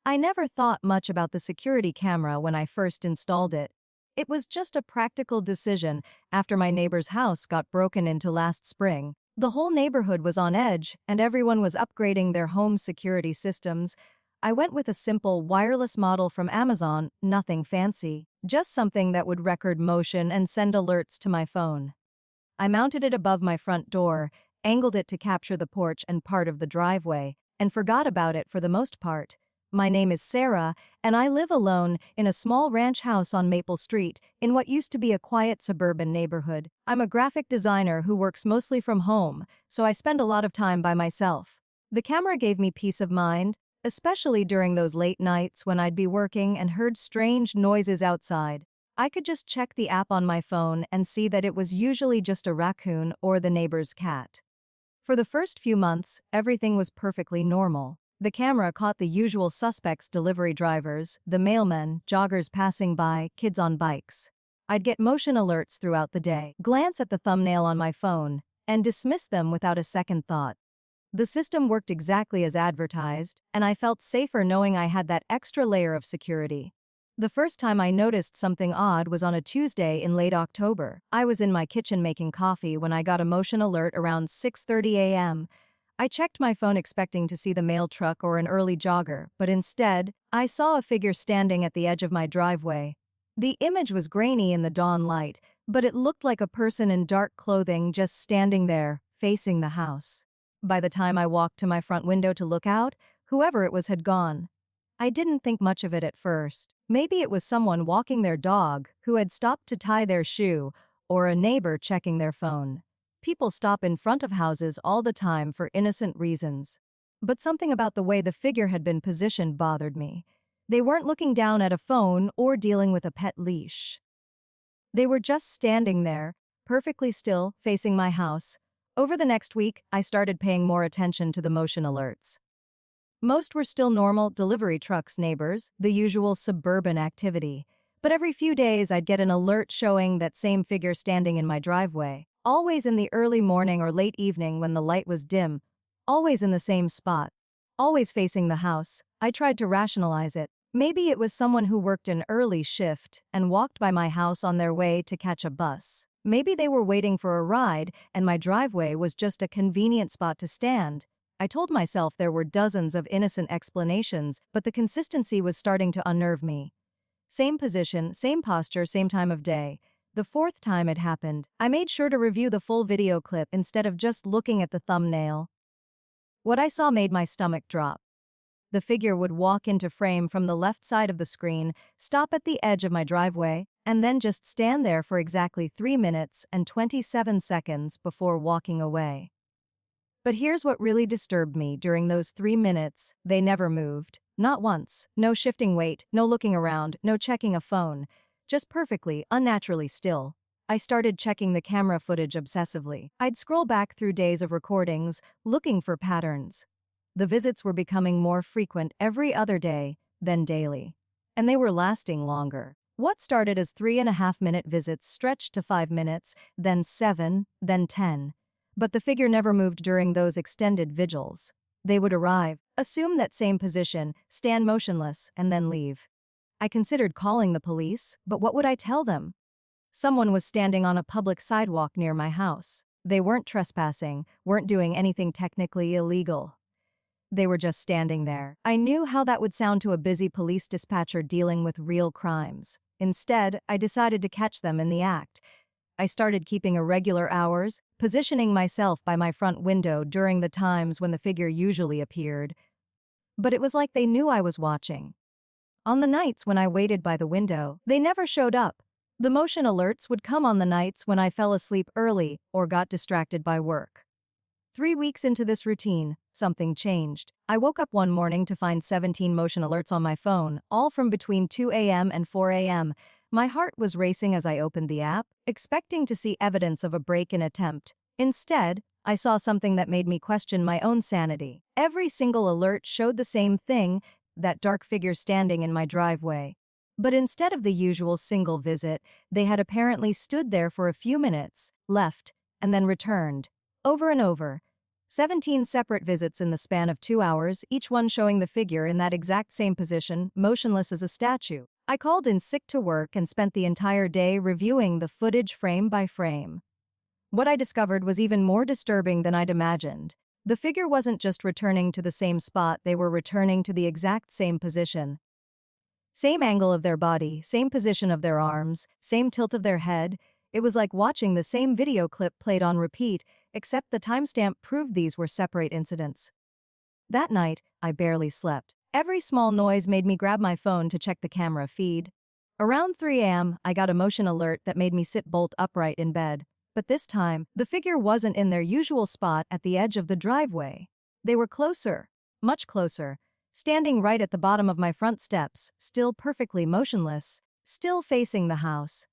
I never thought much about the security camera when I first installed it. It was just a practical decision after my neighbor's house got broken into last spring. The whole neighborhood was on edge, and everyone was upgrading their home security systems. I went with a simple wireless model from Amazon, nothing fancy, just something that would record motion and send alerts to my phone. I mounted it above my front door, angled it to capture the porch and part of the driveway, and forgot about it for the most part. My name is Sarah, and I live alone in a small ranch house on Maple Street in what used to be a quiet suburban neighborhood. I'm a graphic designer who works mostly from home, so I spend a lot of time by myself. The camera gave me peace of mind, especially during those late nights when I'd be working and heard strange noises outside. I could just check the app on my phone and see that it was usually just a raccoon or the neighbor's cat. For the first few months, everything was perfectly normal. The camera caught the usual suspects: delivery drivers, the mailmen, joggers passing by, kids on bikes. I'd get motion alerts throughout the day, glance at the thumbnail on my phone, and dismiss them without a second thought. The system worked exactly as advertised, and I felt safer knowing I had that extra layer of security. The first time I noticed something odd was on a Tuesday in late October. I was in my kitchen making coffee when I got a motion alert around 6:30 a.m. I checked my phone expecting to see the mail truck or an early jogger, but instead, I saw a figure standing at the edge of my driveway. The image was grainy in the dawn light, but it looked like a person in dark clothing just standing there, facing the house. By the time I walked to my front window to look out, whoever it was had gone. I didn't think much of it at first. Maybe it was someone walking their dog who had stopped to tie their shoe, or a neighbor checking their phone. People stop in front of houses all the time for innocent reasons. But something about the way the figure had been positioned bothered me. They weren't looking down at a phone or dealing with a pet leash. They were just standing there, perfectly still, facing my house. Over the next week, I started paying more attention to the motion alerts. Most were still normal delivery trucks, neighbors, the usual suburban activity. But every few days I'd get an alert showing that same figure standing in my driveway. Always in the early morning or late evening when the light was dim. Always in the same spot. Always facing the house. I tried to rationalize it. Maybe it was someone who worked an early shift and walked by my house on their way to catch a bus. Maybe they were waiting for a ride and my driveway was just a convenient spot to stand. I told myself there were dozens of innocent explanations, but the consistency was starting to unnerve me. Same position, same posture, same time of day. The fourth time it happened, I made sure to review the full video clip instead of just looking at the thumbnail. What I saw made my stomach drop. The figure would walk into frame from the left side of the screen, stop at the edge of my driveway, and then just stand there for exactly 3 minutes and 27 seconds before walking away. But here's what really disturbed me during those 3 minutes: they never moved. Not once. No shifting weight, no looking around, no checking a phone. Just perfectly, unnaturally still. I started checking the camera footage obsessively. I'd scroll back through days of recordings, looking for patterns. The visits were becoming more frequent every other day, then daily. And they were lasting longer. What started as 3.5-minute visits stretched to 5 minutes, then 7, then 10. But the figure never moved during those extended vigils. They would arrive, assume that same position, stand motionless, and then leave. I considered calling the police, but what would I tell them? Someone was standing on a public sidewalk near my house. They weren't trespassing, weren't doing anything technically illegal. They were just standing there. I knew how that would sound to a busy police dispatcher dealing with real crimes. Instead, I decided to catch them in the act. I started keeping irregular hours, positioning myself by my front window during the times when the figure usually appeared. But it was like they knew I was watching. On the nights when I waited by the window, they never showed up. The motion alerts would come on the nights when I fell asleep early or got distracted by work. 3 weeks into this routine, something changed. I woke up one morning to find 17 motion alerts on my phone, all from between 2 a.m. and 4 a.m. My heart was racing as I opened the app, expecting to see evidence of a break-in attempt. Instead, I saw something that made me question my own sanity. Every single alert showed the same thing: that dark figure standing in my driveway. But instead of the usual single visit, they had apparently stood there for a few minutes, left, and then returned. Over and over. 17 separate visits in the span of 2 hours, each one showing the figure in that exact same position, motionless as a statue. I called in sick to work and spent the entire day reviewing the footage frame by frame. What I discovered was even more disturbing than I'd imagined. The figure wasn't just returning to the same spot, they were returning to the exact same position. Same angle of their body, same position of their arms, same tilt of their head. It was like watching the same video clip played on repeat, except the timestamp proved these were separate incidents. That night, I barely slept. Every small noise made me grab my phone to check the camera feed. Around 3 a.m., I got a motion alert that made me sit bolt upright in bed. But this time, the figure wasn't in their usual spot at the edge of the driveway. They were closer, much closer, standing right at the bottom of my front steps, still perfectly motionless, still facing the house.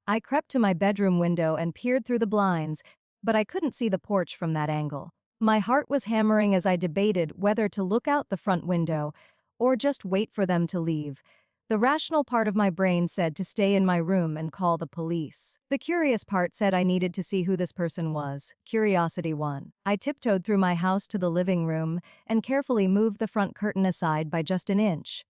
I crept to my bedroom window and peered through the blinds, but I couldn't see the porch from that angle. My heart was hammering as I debated whether to look out the front window or just wait for them to leave. The rational part of my brain said to stay in my room and call the police. The curious part said I needed to see who this person was. Curiosity won. I tiptoed through my house to the living room and carefully moved the front curtain aside by just an inch.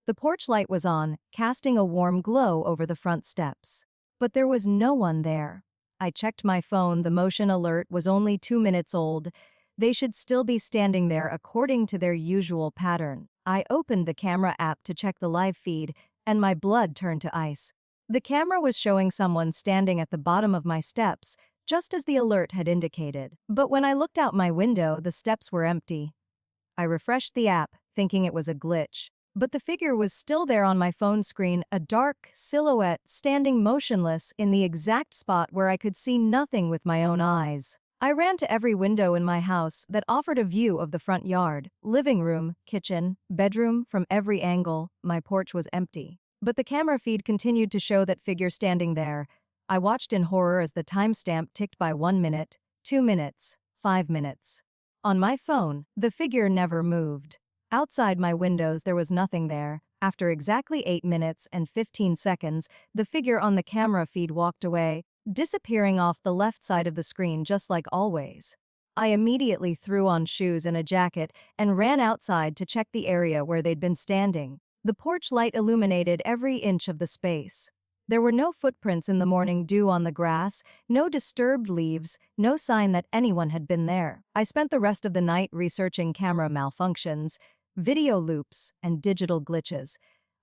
The porch light was on, casting a warm glow over the front steps. But there was no one there. I checked my phone. The motion alert was only 2 minutes old. They should still be standing there according to their usual pattern. I opened the camera app to check the live feed, and my blood turned to ice. The camera was showing someone standing at the bottom of my steps, just as the alert had indicated. But when I looked out my window, the steps were empty. I refreshed the app, thinking it was a glitch. But the figure was still there on my phone screen, a dark silhouette standing motionless in the exact spot where I could see nothing with my own eyes. I ran to every window in my house that offered a view of the front yard, living room, kitchen, bedroom. From every angle, my porch was empty. But the camera feed continued to show that figure standing there. I watched in horror as the timestamp ticked by 1 minute, 2 minutes, 5 minutes. On my phone, the figure never moved. Outside my windows, there was nothing there. After exactly 8 minutes and 15 seconds, the figure on the camera feed walked away, disappearing off the left side of the screen just like always. I immediately threw on shoes and a jacket and ran outside to check the area where they'd been standing. The porch light illuminated every inch of the space. There were no footprints in the morning dew on the grass, no disturbed leaves, no sign that anyone had been there. I spent the rest of the night researching camera malfunctions, video loops, and digital glitches.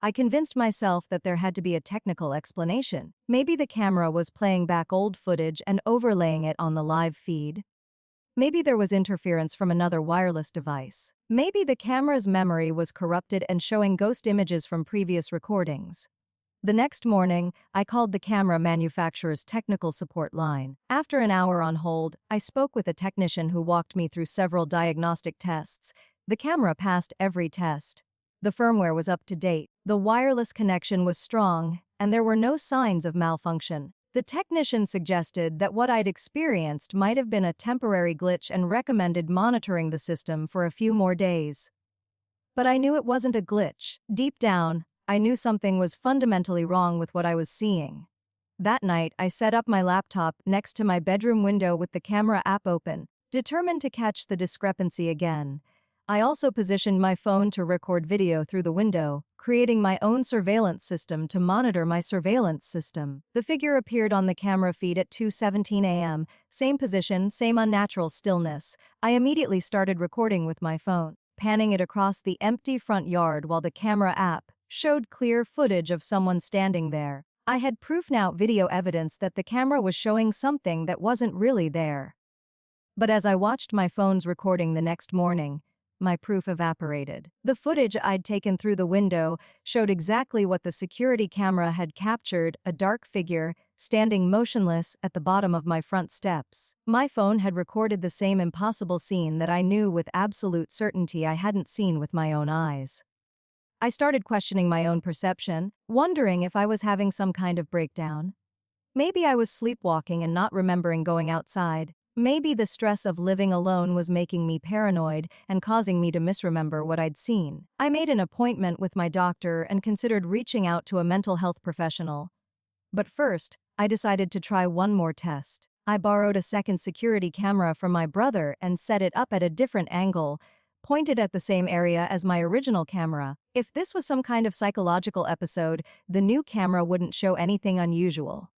I convinced myself that there had to be a technical explanation. Maybe the camera was playing back old footage and overlaying it on the live feed. Maybe there was interference from another wireless device. Maybe the camera's memory was corrupted and showing ghost images from previous recordings. The next morning, I called the camera manufacturer's technical support line. After an hour on hold, I spoke with a technician who walked me through several diagnostic tests. The camera passed every test. The firmware was up to date, the wireless connection was strong, and there were no signs of malfunction. The technician suggested that what I'd experienced might have been a temporary glitch and recommended monitoring the system for a few more days. But I knew it wasn't a glitch. Deep down, I knew something was fundamentally wrong with what I was seeing. That night, I set up my laptop next to my bedroom window with the camera app open, determined to catch the discrepancy again. I also positioned my phone to record video through the window, creating my own surveillance system to monitor my surveillance system. The figure appeared on the camera feed at 2:17 a.m., same position, same unnatural stillness. I immediately started recording with my phone, panning it across the empty front yard while the camera app showed clear footage of someone standing there. I had proof now, video evidence that the camera was showing something that wasn't really there. But as I watched my phone's recording the next morning, my proof evaporated. The footage I'd taken through the window showed exactly what the security camera had captured, a dark figure standing motionless at the bottom of my front steps. My phone had recorded the same impossible scene that I knew with absolute certainty I hadn't seen with my own eyes. I started questioning my own perception, wondering if I was having some kind of breakdown. Maybe I was sleepwalking and not remembering going outside. Maybe the stress of living alone was making me paranoid and causing me to misremember what I'd seen. I made an appointment with my doctor and considered reaching out to a mental health professional. But first, I decided to try one more test. I borrowed a second security camera from my brother and set it up at a different angle, pointed at the same area as my original camera. If this was some kind of psychological episode, the new camera wouldn't show anything unusual.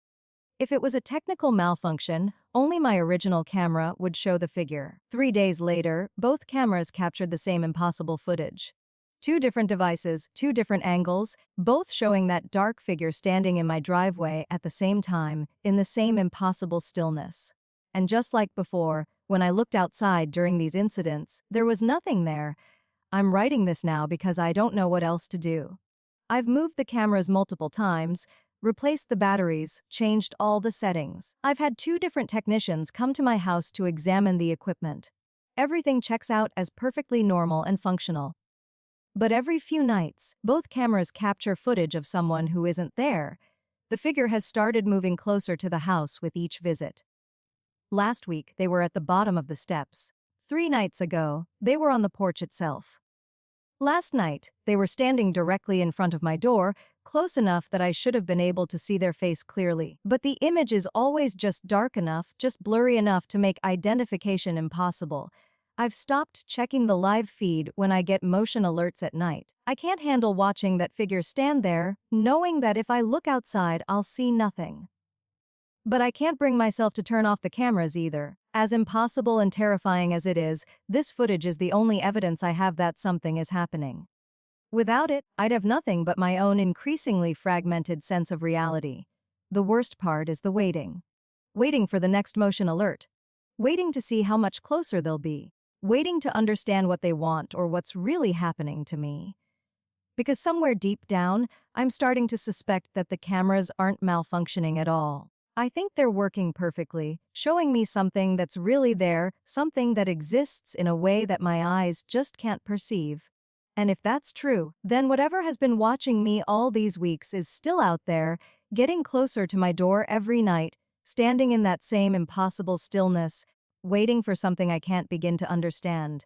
If it was a technical malfunction, only my original camera would show the figure. 3 days later, both cameras captured the same impossible footage. Two different devices, two different angles, both showing that dark figure standing in my driveway at the same time, in the same impossible stillness. And just like before, when I looked outside during these incidents, there was nothing there. I'm writing this now because I don't know what else to do. I've moved the cameras multiple times, replaced the batteries, changed all the settings. I've had 2 different technicians come to my house to examine the equipment. Everything checks out as perfectly normal and functional. But every few nights, both cameras capture footage of someone who isn't there. The figure has started moving closer to the house with each visit. Last week, they were at the bottom of the steps. 3 nights ago, they were on the porch itself. Last night, they were standing directly in front of my door, close enough that I should have been able to see their face clearly. But the image is always just dark enough, just blurry enough to make identification impossible. I've stopped checking the live feed when I get motion alerts at night. I can't handle watching that figure stand there, knowing that if I look outside, I'll see nothing. But I can't bring myself to turn off the cameras either. As impossible and terrifying as it is, this footage is the only evidence I have that something is happening. Without it, I'd have nothing but my own increasingly fragmented sense of reality. The worst part is the waiting. Waiting for the next motion alert. Waiting to see how much closer they'll be. Waiting to understand what they want or what's really happening to me. Because somewhere deep down, I'm starting to suspect that the cameras aren't malfunctioning at all. I think they're working perfectly, showing me something that's really there, something that exists in a way that my eyes just can't perceive. And if that's true, then whatever has been watching me all these weeks is still out there, getting closer to my door every night, standing in that same impossible stillness, waiting for something I can't begin to understand.